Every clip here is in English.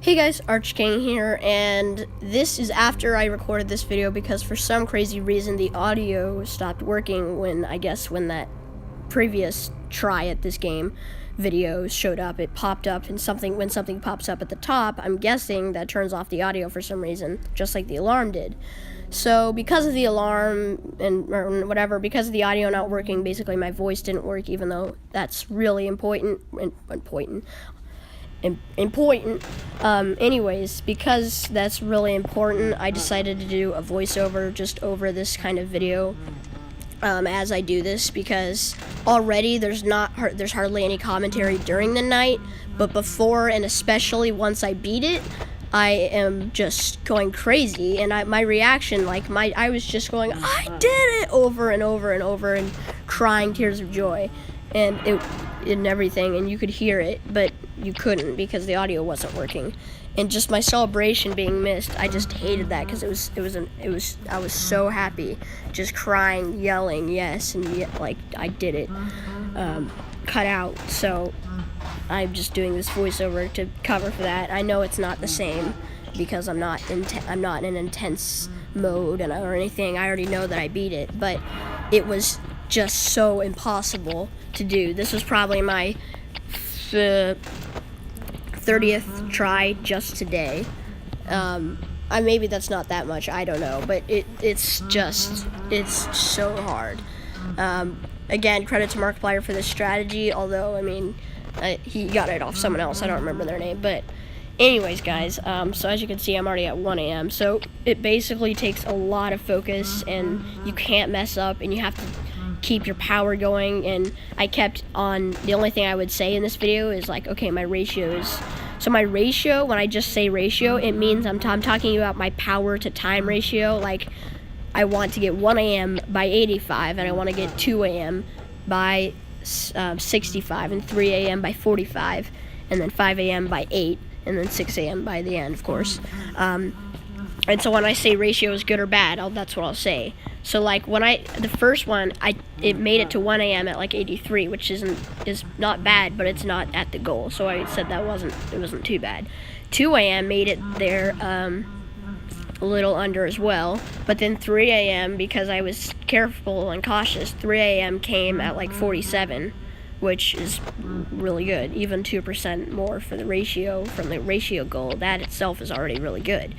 Hey guys, Arch King here, and this is after I recorded this video because for some crazy reason the audio stopped working when that previous try at this game video showed up. It popped up, and when something pops up at the top, I'm guessing that turns off the audio for some reason, just like the alarm did. So because of the alarm because of the audio not working, basically my voice didn't work, even though that's really important. Anyways, because that's really important, I decided to do a voiceover just over this kind of video as I do this, because already there's hardly any commentary during the night, but before and especially once I beat it, I am just going crazy, and my reaction, I was just going, I did it, over and over and over, and crying tears of joy, and everything, and you could hear it, but you couldn't because the audio wasn't working. And just my celebration being missed, I just hated that, because I was so happy, just crying, yelling yes, and I did it, cut out. So I'm just doing this voiceover to cover for that. I know it's not the same because I'm not in intense mode or anything. I already know that I beat it, but it was just so impossible to do. This was probably my 30th try just today. Maybe that's not that much, I don't know, but it's so hard. Again, credit to Markiplier for this strategy, although, he got it off someone else, I don't remember their name, but anyways, guys, so as you can see, I'm already at 1 a.m., so it basically takes a lot of focus, and you can't mess up, and you have to keep your power going. And I kept on, the only thing I would say in this video is okay, my ratios. So my ratio, when I just say ratio, it means I'm talking about my power to time ratio. I want to get 1 a.m. by 85, and I want to get 2 a.m. by 65, and 3 a.m. by 45, and then 5 a.m. by 8, and then 6 a.m. by the end, of course. And so when I say ratio is good or bad, that's what I'll say. So the first one, it made it to 1 a.m. at 83, which is not bad, but it's not at the goal. So I said it wasn't too bad. 2 a.m. made it there a little under as well. But then 3 a.m., because I was careful and cautious, 3 a.m. came at 47, which is really good. Even 2% more for the ratio from the ratio goal, that itself is already really good.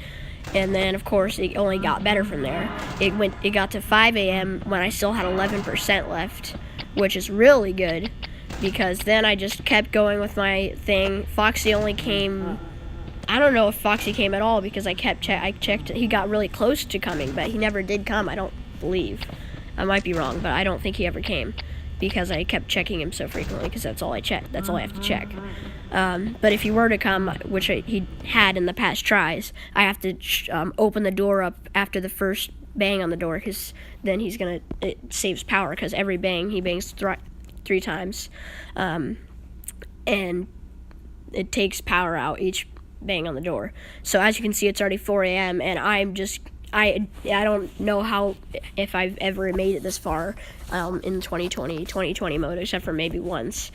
And then, of course, it only got better from there. It got to 5 a.m. when I still had 11% left, which is really good, because then I just kept going with my thing. Foxy only came, I don't know if Foxy came at all, because I checked, he got really close to coming, but he never did come, I don't believe. I might be wrong, but I don't think he ever came, because I kept checking him so frequently, because that's all I have to check. But if he were to come, which he had in the past tries, I have to open the door up after the first bang on the door, because then it saves power, because every bang, he bangs 3 times, and it takes power out each bang on the door. So as you can see, it's already 4 a.m., and I don't know if I've ever made it this far in 2020 mode, except for maybe once,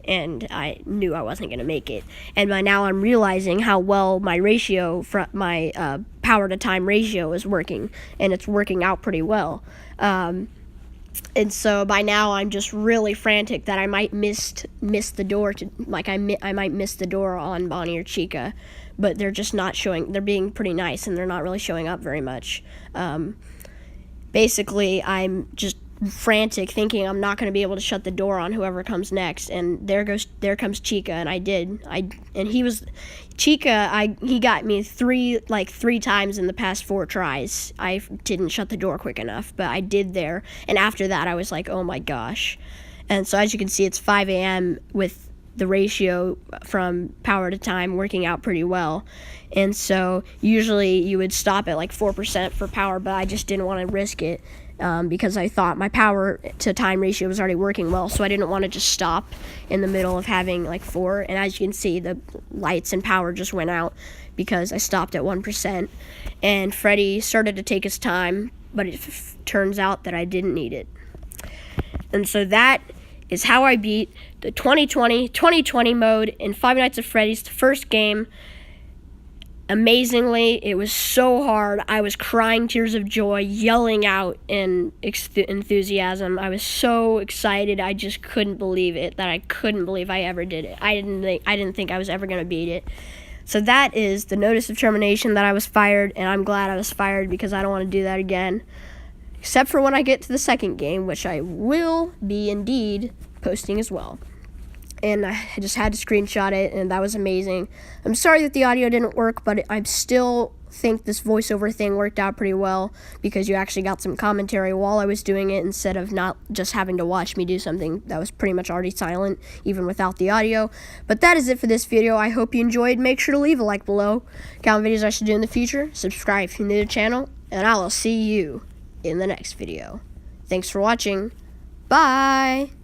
and I knew I wasn't going to make it. And by now I'm realizing how well my ratio, my power to time ratio is working, and it's working out pretty well. And so by now I'm just really frantic that I might miss the door I might miss the door on Bonnie or Chica, but they're just not showing. They're being pretty nice, and they're not really showing up very much. Basically, I'm just frantic, thinking I'm not going to be able to shut the door on whoever comes next, and there comes Chica, and he got me three times in the past 4 tries. I didn't shut the door quick enough, but I did there, and after that I was like, oh my gosh. And so as you can see, it's 5 a.m. with the ratio from power to time working out pretty well. And so usually you would stop at 4% for power, but I just didn't want to risk it, because I thought my power to time ratio was already working well, so I didn't want to just stop in the middle of having 4. And as you can see, the lights and power just went out because I stopped at 1%. And Freddy started to take his time, but it turns out that I didn't need it. And so that is how I beat the 2020 mode in Five Nights at Freddy's, the first game. amazingly. It was so hard. I was crying tears of joy, yelling out in enthusiasm. I was so excited. I just couldn't believe it. That I couldn't believe I ever did it. I didn't think I was ever gonna beat it. So that is the notice of termination that I was fired, and I'm glad I was fired because I don't want to do that again. Except for when I get to the second game, which I will be indeed posting as well. And I just had to screenshot it, and that was amazing. I'm sorry that the audio didn't work, but I still think this voiceover thing worked out pretty well because you actually got some commentary while I was doing it instead of not just having to watch me do something that was pretty much already silent, even without the audio. But that is it for this video. I hope you enjoyed. Make sure to leave a like below. Comment videos I should do in the future. Subscribe if you're new to the channel, and I will see you in the next video. Thanks for watching. Bye!